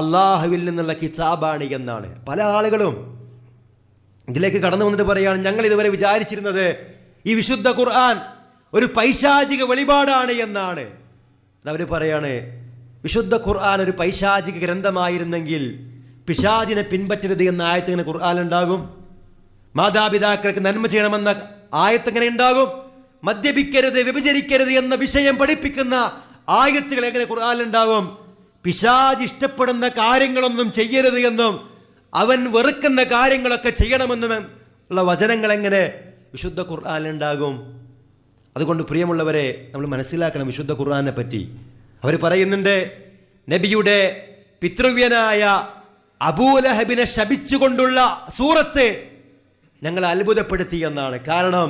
അള്ളാഹുവിൽ നിന്നുള്ള കിതാബാണ് എന്നാണ്. പല ആളുകളും ഇതിലേക്ക് കടന്നു വന്നിട്ട് പറയാണ് ഞങ്ങൾ ഇതുവരെ വിചാരിച്ചിരുന്നത് ഈ വിശുദ്ധ ഖുർആൻ ഒരു പൈശാചിക വെളിപാടാണ് എന്നാണ്. അവര് പറയാണ് വിശുദ്ധ ഖുർആൻ ഒരു പൈശാചിക ഗ്രന്ഥമായിരുന്നെങ്കിൽ പിശാചിനെ പിൻപറ്റരുത് എന്ന ആയത്ത് ഇങ്ങനെ ഖുർആനിലുണ്ടാകും? മാതാപിതാക്കൾക്ക് നന്മ ചെയ്യണമെന്ന ആയത്ത് എങ്ങനെ ഉണ്ടാകും? മദ്യപിക്കരുത്, വ്യഭിചരിക്കരുത് എന്ന വിഷയം പഠിപ്പിക്കുന്ന ആയത്തുകൾ എങ്ങനെ ഖുർആനിലുണ്ടാകും? പിശാച് ഇഷ്ടപ്പെടുന്ന കാര്യങ്ങളൊന്നും ചെയ്യരുത് എന്നും അവൻ വെറുക്കുന്ന കാര്യങ്ങളൊക്കെ ചെയ്യണമെന്നും ഉള്ള വചനങ്ങൾ എങ്ങനെ വിശുദ്ധ ഖുർആനിലുണ്ടാകും? അതുകൊണ്ട് പ്രിയമുള്ളവരെ, നമ്മൾ മനസ്സിലാക്കണം വിശുദ്ധ ഖുർആനെ പറ്റി. അവർ പറയുന്നുണ്ട് നബിയുടെ പിതൃവ്യനായ അബൂലഹബിനെ ശപിച്ചുകൊണ്ടുള്ള സൂറത്ത് ഞങ്ങളെ അത്ഭുതപ്പെടുത്തി എന്നാണ്. കാരണം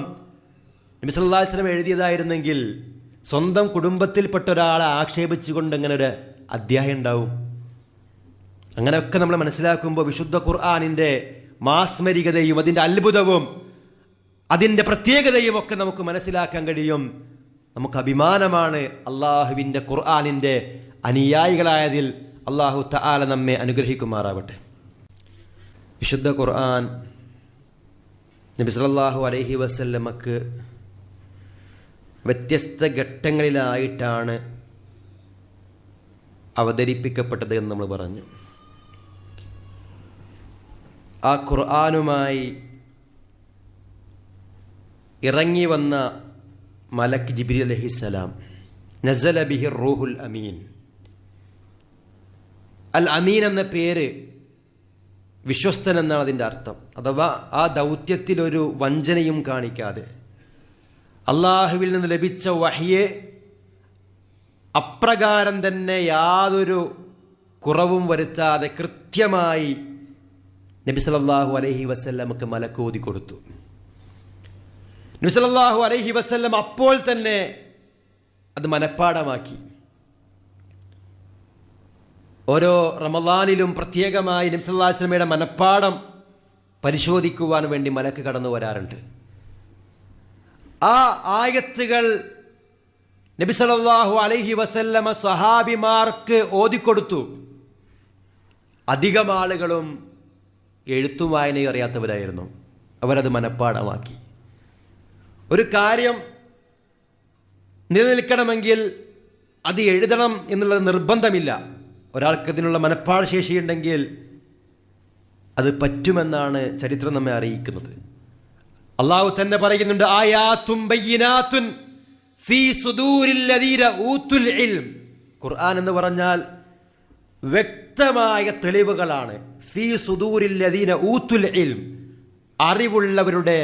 നബി സല്ലല്ലാഹു അലൈഹി വസല്ലം എഴുതിയതായിരുന്നെങ്കിൽ സ്വന്തം കുടുംബത്തിൽപ്പെട്ട ഒരാളെ ആക്ഷേപിച്ചുകൊണ്ട് അങ്ങനെ ഒരു അധ്യായം ഉണ്ടാവും. അങ്ങനെയൊക്കെ നമ്മൾ മനസ്സിലാക്കുമ്പോൾ വിശുദ്ധ ഖുർആനിന്റെ മാസ്മരികതയും അതിൻ്റെ അത്ഭുതവും അതിൻ്റെ പ്രത്യേകതയും ഒക്കെ നമുക്ക് മനസ്സിലാക്കാൻ കഴിയും. നമുക്ക് അഭിമാനമാണ് അള്ളാഹുവിൻ്റെ ഖുർആനിൻ്റെ അനുയായികളായതിൽ. അള്ളാഹു തആല നമ്മെ അനുഗ്രഹിക്കുമാറാവട്ടെ. വിശുദ്ധ ഖുർആൻ നബി സല്ലല്ലാഹു അലൈഹി വസല്ലമക്ക് വ്യത്യസ്ത ഘട്ടങ്ങളിലായിട്ടാണ് അവതരിപ്പിക്കപ്പെട്ടത് എന്ന് നമ്മൾ പറഞ്ഞു. ആ ഖുർആനുമായി ഇറങ്ങി വന്ന മലക്ക് ജിബ്രീൽ അലൈഹിസ്സലാം, നസല ബിഹി റൂഹുൽ അമീൻ. അൽ അമീൻ എന്ന പേര് വിശ്വസ്തൻ എന്നാണ് അതിൻ്റെ അർത്ഥം. അഥവാ ആ ദൗത്യത്തിലൊരു വഞ്ചനയും കാണിക്കാതെ അള്ളാഹുവിൽ നിന്ന് ലഭിച്ച വഹ്യെ അപ്രകാരം തന്നെ യാതൊരു കുറവും വരുത്താതെ കൃത്യമായി നബി സല്ലല്ലാഹു അലൈഹി വസല്ലമക്ക് മലക്ക് ഓതി കൊടുത്തു. നബി സല്ലല്ലാഹു അലൈഹി വസല്ലം അപ്പോൾ തന്നെ അത് മനഃപ്പാഠമാക്കി. ഓരോ റമളാനിലും പ്രത്യേകമായി നബി സല്ലല്ലാഹു അലൈഹി വസല്ലമയുടെ മനഃപ്പാഠം പരിശോധിക്കുവാൻ വേണ്ടി മലക്ക് കടന്നു വരാറുണ്ട്. ആ ആയത്തുകൾ നബി സല്ലല്ലാഹു അലൈഹി വസല്ലമ സ്വഹാബിമാർക്ക് ഓതിക്കൊടുത്തു. അധികം ആളുകളും എഴുത്തും വായനയും അറിയാത്തവരായിരുന്നു. അവരത് മനഃപ്പാഠമാക്കി. ഒരു കാര്യം നിലനിൽക്കണമെങ്കിൽ അത് എഴുതണം എന്നുള്ളത് നിർബന്ധമില്ല. ഒരാൾക്ക് ഇതിനുള്ള മനഃപ്പാഠ ശേഷിയുണ്ടെങ്കിൽ അത് പറ്റുമെന്നാണ് ചരിത്രം നമ്മെ അറിയിക്കുന്നത്. അള്ളാഹു തന്നെ പറയുന്നുണ്ട്, ആയാത്തും ബയ്യിനാത്തുൻ ഫീ സുദൂരിൽ ലദീന ഊതുൽ ഇൽം. ഖുർആൻ എന്ന് പറഞ്ഞാൽ വ്യക്തമായ തെളിവുകളാണ്. ഫീ സുദൂരിൽ ലദീന ഊതുൽ ഇൽം, അറിവുള്ളവരുടെ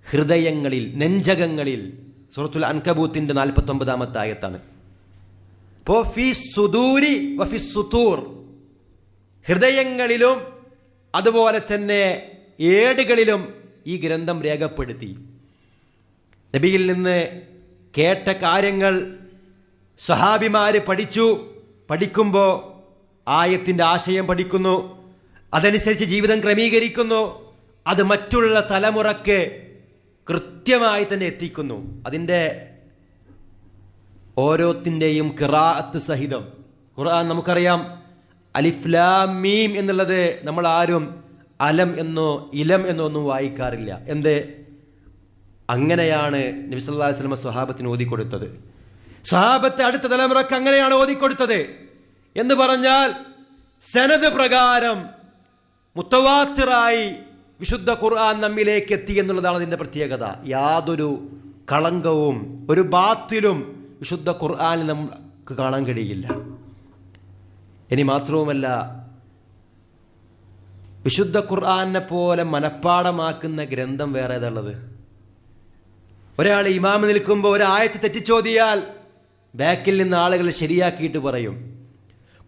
ഹൃദയങ്ങളിൽ, നെഞ്ചകങ്ങളിൽ. സൂറത്തുൽ അൻകബൂത്തിന്റെ 49-ാമത്തെ ആയത്താണ്. അപ്പോൾ ഫീ സുദൂരി വഫി സുതൂർ, ഹൃദയങ്ങളിലും അതുപോലെ തന്നെ ഏടുകളിലും ഈ ഗ്രന്ഥം രേഖപ്പെടുത്തി. നബിയിൽ നിന്ന് കേട്ട കാര്യങ്ങൾ സ്വഹാബിമാര് പഠിക്കുമ്പോൾ ആയത്തിൻ്റെ ആശയം പഠിക്കുന്നു, അതനുസരിച്ച് ജീവിതം ക്രമീകരിക്കുന്നു, അത് മറ്റുള്ള തലമുറക്ക് കൃത്യമായി തന്നെ എത്തിക്കുന്നു. അതിൻ്റെ ഓരോത്തിൻ്റെയും ഖിറാഅത്ത് സഹിതം. ഖുർആൻ നമുക്കറിയാം അലിഫ് ലാം മീം എന്നുള്ളത് നമ്മൾ ആരും അലം എന്നോ ഇലം എന്നോ ഒന്നും വായിക്കാറില്ല. എന്തേ? അങ്ങനെയാണ് നബി സല്ലല്ലാഹു അലൈഹി വസല്ലം സ്വഹാബത്തിന് ഓതിക്കൊടുത്തത്. സ്വഹാബത്തെ അടുത്ത തലമുറക്ക് അങ്ങനെയാണ് ഓതിക്കൊടുത്തത് എന്ന് പറഞ്ഞാൽ സനദ് പ്രകാരം മുത്തവാത്തിറായി വിശുദ്ധ ഖുർആൻ നമ്മിലേക്ക് എത്തി എന്നുള്ളതാണ് അതിൻ്റെ പ്രത്യേകത. യാതൊരു കളങ്കവും ഒരു ബാത്തിലും വിശുദ്ധ ഖുർആനിൽ നമുക്ക് കാണാൻ കഴിയില്ല. ഇനി മാത്രവുമല്ല, വിശുദ്ധ ഖുർആനെ പോലെ മനഃപ്പാടമാക്കുന്ന ഗ്രന്ഥം വേറെ ഏതാണുള്ളത്? ഒരാൾ ഇമാമ് നിൽക്കുമ്പോൾ ഒരു ആയത്ത് തെറ്റിച്ചോദിയാൽ ബാക്കിൽ നിന്ന് ആളുകൾ ശരിയാക്കിയിട്ട് പറയും.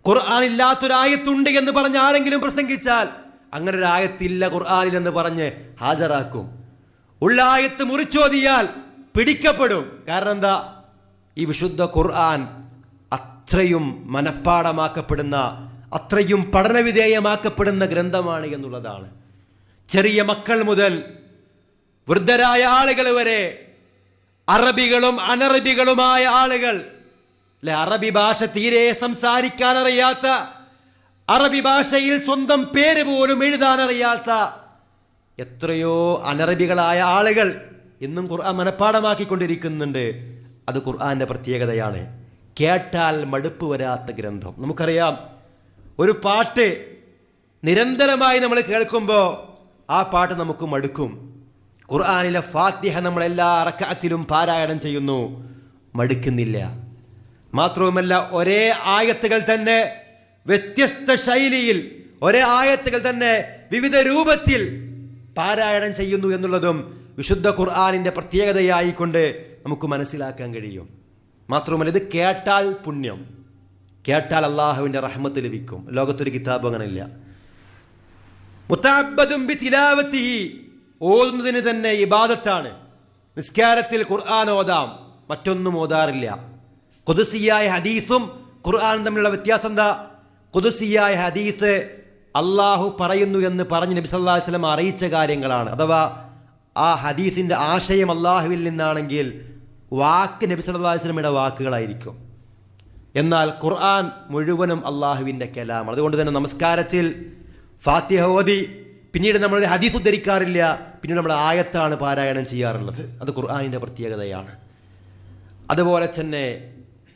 ഖുർആൻ ഇല്ലാത്തൊരായത്തുണ്ട് എന്ന് പറഞ്ഞ് ആരെങ്കിലും പ്രസംഗിച്ചാൽ അങ്ങനെ ഒരു ആയത്തില്ല ഖുർആനിൽ എന്ന് പറഞ്ഞ് ഹാജരാക്കും. ഉള്ള ആയത്ത് മുറിച്ചോദിയാൽ പിടിക്കപ്പെടും. കാരണം എന്താ? ഈ വിശുദ്ധ ഖുർആൻ അത്രയും മനഃപ്പാടമാക്കപ്പെടുന്ന, അത്രയും പഠനവിധേയമാക്കപ്പെടുന്ന ഗ്രന്ഥമാണ് എന്നുള്ളതാണ്. ചെറിയ മക്കൾ മുതൽ വൃദ്ധരായ ആളുകൾ വരെ, അറബികളും അനറബികളുമായ ആളുകൾ, അല്ലെ, അറബി ഭാഷ തീരെ സംസാരിക്കാൻ അറിയാത്ത, അറബി ഭാഷയിൽ സ്വന്തം പേര് പോലും എഴുതാനറിയാത്ത എത്രയോ അനറബികളായ ആളുകൾ ഇന്നും ഖുർആൻ മനഃപ്പാടമാക്കിക്കൊണ്ടിരിക്കുന്നുണ്ട്. അത് ഖുർആന്റെ പ്രത്യേകതയാണ്. കേട്ടാൽ മടുപ്പ് വരാത്ത ഗ്രന്ഥം. നമുക്കറിയാം, ഒരു പാട്ട് നിരന്തരമായി നമ്മൾ കേൾക്കുമ്പോൾ ആ പാട്ട് നമുക്ക് മടുക്കും. ഖുർആനിലെ ഫാത്തിഹ നമ്മൾ എല്ലാ റക്അത്തിലും പാരായണം ചെയ്യുന്നു, മടുക്കുന്നില്ല. മാത്രവുമല്ല, ഒരേ ആയത്തുകൾ തന്നെ വ്യത്യസ്ത ശൈലിയിൽ, ഒരേ ആയത്തുകൾ തന്നെ വിവിധ രൂപത്തിൽ പാരായണം ചെയ്യുന്നു എന്നുള്ളതും വിശുദ്ധ ഖുർആനിന്റെ പ്രത്യേകതയായിക്കൊണ്ട് നമുക്ക് മനസ്സിലാക്കാൻ കഴിയും. മാത്രവുമല്ല, ഇത് കേട്ടാൽ പുണ്യം, കേട്ടാൽ അള്ളാഹുവിന്റെ റഹ്മത്ത് ലഭിക്കും. ലോകത്തൊരു കിതാബ് അങ്ങനെയില്ല. മുതഅബ്ബദുൻ ബിതിലാവതിഹി, ഓതുന്നതിന് തന്നെ ഇബാദത്താണ്. നിസ്കാരത്തിൽ ഖുർആൻ ഓതാം, മറ്റൊന്നും ഓതാറില്ല. ഖുദ്സിയായ ഹദീസും ഖുർആനും തമ്മിലുള്ള വ്യത്യാസം എന്താ? ഖുദ്സിയായ ഹദീസ് അള്ളാഹു പറയുന്നു എന്ന് പറഞ്ഞ് നബി സല്ലല്ലാഹു അലൈഹി വസല്ലം അറിയിച്ച കാര്യങ്ങളാണ്. അഥവാ ആ ഹദീസിന്റെ ആശയം അള്ളാഹുവിൽ നിന്നാണെങ്കിൽ വാക്ക് നബി സല്ലല്ലാഹു അലൈഹി വസല്ലമയുടെ വാക്കുകളായിരിക്കും. എന്നാൽ ഖുർആൻ മുഴുവനും അള്ളാഹുവിന്റെ കലാമാണ്. അതുകൊണ്ട് തന്നെ നമസ്കാരത്തിൽ ഫാത്തിഹ ഓതി പിന്നീട് നമ്മൾ ഹദീസ് ഉദ്ധരിക്കാറില്ല, പിന്നീട് നമ്മൾ ആയത്താണ് പാരായണം ചെയ്യാറുള്ളത്. അത് ഖുർആനിന്റെ പ്രത്യേകതയാണ്. അതുപോലെ തന്നെ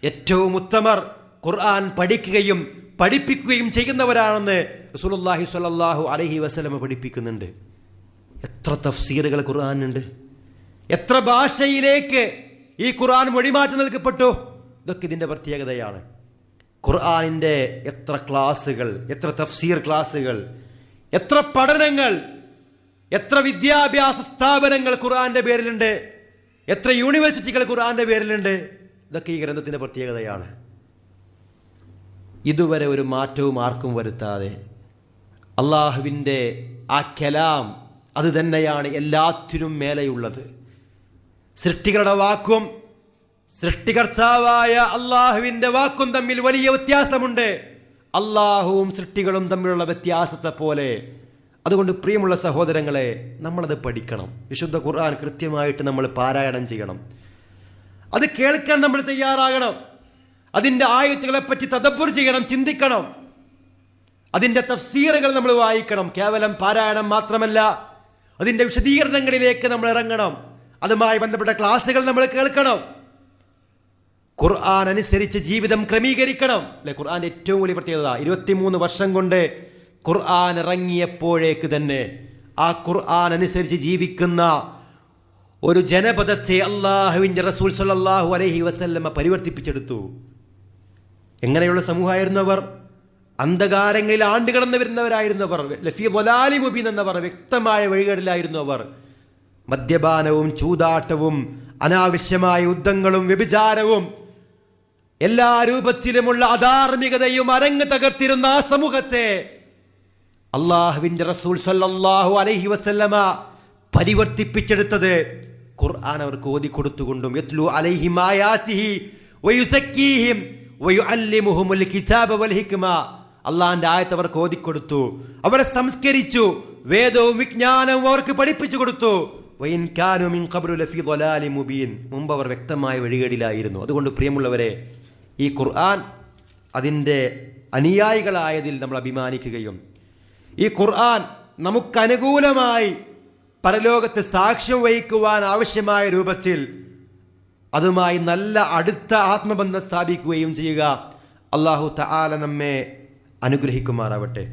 ഏറ്റവും ഉത്തമർ ഖുർആൻ പഠിക്കുകയും പഠിപ്പിക്കുകയും ചെയ്യുന്നവരാണെന്ന് റസൂലുള്ളാഹി സ്വല്ലല്ലാഹു അലൈഹി വസല്ലം പഠിപ്പിക്കുന്നുണ്ട്. എത്ര തഫ്സീറുകൾ ഖുർആനുണ്ട്, എത്ര ഭാഷയിലേക്ക് ഈ ഖുർആൻ മൊഴിമാറ്റം നൽകപ്പെട്ടു. ഇതൊക്കെ ഇതിന്റെ പ്രത്യേകതയാണ്. ഖുർആനിന്റെ എത്ര ക്ലാസുകൾ, എത്ര തഫ്സീർ ക്ലാസുകൾ, എത്ര പഠനങ്ങൾ, എത്ര വിദ്യാഭ്യാസ സ്ഥാപനങ്ങൾ ഖുർആന്റെ പേരിലുണ്ട്, എത്ര യൂണിവേഴ്സിറ്റികൾ ഖുർആന്റെ പേരിലുണ്ട്. ഇതൊക്കെ ഈ ഗ്രന്ഥത്തിന്റെ പ്രത്യേകതയാണ്. ഇതുവരെ ഒരു മാറ്റവും ആർക്കും വരുത്താതെ അള്ളാഹുവിൻ്റെ ആ കലാം അത് തന്നെയാണ് എല്ലാത്തിനും മേലെയുള്ളത്. സൃഷ്ടികളുടെ വാക്കും സൃഷ്ടികർത്താവായ അള്ളാഹുവിൻ്റെ വാക്കും തമ്മിൽ വലിയ വ്യത്യാസമുണ്ട്. അള്ളാഹുവും സൃഷ്ടികളും തമ്മിലുള്ള വ്യത്യാസത്തെ പോലെ. അതുകൊണ്ട് പ്രിയമുള്ള സഹോദരങ്ങളെ, നമ്മളത് പഠിക്കണം. വിശുദ്ധ ഖുർആൻ കൃത്യമായിട്ട് നമ്മൾ പാരായണം ചെയ്യണം. അത് കേൾക്കാൻ നമ്മൾ തയ്യാറാകണം. അതിൻ്റെ ആയത്തുകളെ പറ്റി തദബ്ബുർ ചെയ്യണം, ചിന്തിക്കണം. അതിൻ്റെ തഫ്സീറുകൾ നമ്മൾ വായിക്കണം. കേവലം പാരായണം മാത്രമല്ല, അതിൻ്റെ വിശദീകരണങ്ങളിലേക്ക് നമ്മൾ ഇറങ്ങണം. അതുമായി ബന്ധപ്പെട്ട ക്ലാസ്സുകൾ നമ്മൾ കേൾക്കണം. ഖുർആൻ അനുസരിച്ച് ജീവിതം ക്രമീകരിക്കണം. അല്ലെ, ഖുർആന്റെ ഏറ്റവും വലിയ പ്രത്യേകത 23 വർഷം കൊണ്ട് ഖുർആൻ ഇറങ്ങിയപ്പോഴേക്ക് തന്നെ ആ ഖുർആൻ അനുസരിച്ച് ജീവിക്കുന്ന ഒരു ജനപദത്തെ അള്ളാഹുവിൻ്റെ റസൂൽ സ്വല്ലല്ലാഹു അലൈഹി വസല്ലമ പരിവർത്തിപ്പിച്ചെടുത്തു. എങ്ങനെയുള്ള സമൂഹമായിരുന്നു അവർ? അന്ധകാരങ്ങളിൽ ആണ്ടുകടന്നു വരുന്നവരായിരുന്നവർ. ലഫീ വലാലി മുബീൻ എന്നവർ, വ്യക്തമായ വഴികളിലായിരുന്നു അവർ. മദ്യപാനവും ചൂതാട്ടവും അനാവശ്യമായ യുദ്ധങ്ങളും വ്യഭിചാരവും എല്ലാ രൂപത്തിലുമുള്ള അധാർമികതയും അരങ്ങ് തകർത്തിരുന്ന ആ സമൂഹത്തെ അള്ളാഹുവിന്റെ റസൂൽ സ്വല്ലല്ലാഹു അലൈഹി വസല്ലമ പരിവർത്തിപ്പിച്ചെടുത്തത് ഖുർആൻ അവർക്ക് ഓതിക്കൊടുത്തുകൊണ്ടും യത്ലു അലൈഹിം ആയാതിഹി വയുസക്കീഹിം വയുഅല്ലിമുഹുൽ കിതാബ വൽ ഹിക്മ, അള്ളാഹിന്റെ ആയത്ത് അവർക്ക് ഓതിക്കൊടുത്തു, അവരെ സംസ്കരിച്ചു, വേദവും വിജ്ഞാനവും അവർക്ക് പഠിപ്പിച്ചു കൊടുത്തു. വഇൻ കാനൂ മിൻ ഖബ്ലു ലഫീ ളലാലിൻ മുബീൻ, മുമ്പ് അവർ വ്യക്തമായ വഴികേടിലായിരുന്നു. അതുകൊണ്ട് പ്രിയമുള്ളവരെ, ഈ ഖുർആൻ അതിൻ്റെ അനുയായികളായതിൽ നമ്മൾ അഭിമാനിക്കുകയും ഈ ഖുർആൻ നമുക്കനുകൂലമായി പരലോകത്ത് സാക്ഷ്യം വഹിക്കുവാൻ ആവശ്യമായ രൂപത്തിൽ അതുമായി നല്ല അടുത്ത ആത്മബന്ധം സ്ഥാപിക്കുകയും ചെയ്യുക. അല്ലാഹു തആല നമ്മെ അനുഗ്രഹിക്കുമാറാവട്ടെ.